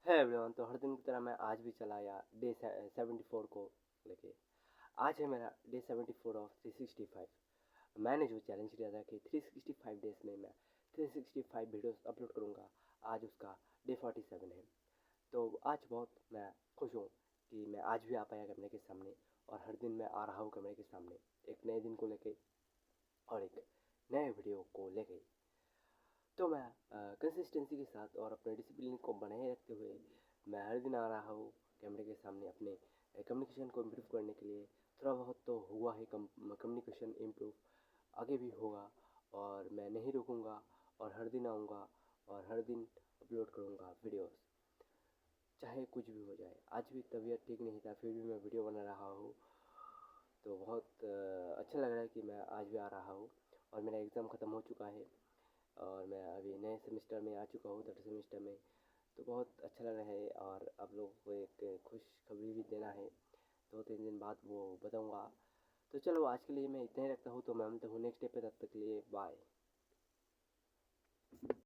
है एवरीवन। तो हर दिन की तरह मैं आज भी चला आया डे 74 को लेके। आज है मेरा डे 74 ऑफ 365। मैंने जो चैलेंज लिया था कि 365 डेज में मैं 365 वीडियोस अपलोड करूँगा, आज उसका डे 47 है। तो आज बहुत मैं खुश हूँ कि मैं आज भी आ पाया कैमरे के सामने, और हर दिन मैं आ रहा हूँ कैमरे के सामने एक नए दिन को लेके और एक नए वीडियो को लेके। तो मैं कंसिस्टेंसी के साथ और अपने डिसिप्लिन को बनाए रखते हुए मैं हर दिन आ रहा हूँ कैमरे के सामने अपने कम्युनिकेशन को इम्प्रूव करने के लिए। थोड़ा बहुत तो हुआ है कम्युनिकेशन इम्प्रूव, आगे भी होगा, और मैं नहीं रुकूंगा और हर दिन आऊँगा और हर दिन अपलोड करूँगा वीडियोस, चाहे कुछ भी हो जाए। आज भी तबीयत ठीक नहीं था, फिर भी मैं वीडियो बना रहा हूँ। तो बहुत अच्छा लग रहा है कि मैं आज भी आ रहा हूँ, और मेरा एग्ज़ाम ख़त्म हो चुका है और मैं अभी नए सेमेस्टर में आ चुका हूँ, थर्ड सेमेस्टर में। तो बहुत अच्छा लग रहा है, और आप लोगों को एक खुशखबरी भी देना है, 2-3 दिन बाद वो बताऊँगा। तो चलो आज के लिए मैं इतना ही रखता हूँ, तो मैं मिलता हूँ नेक्स्ट डे पे, तब तक के लिए बाय।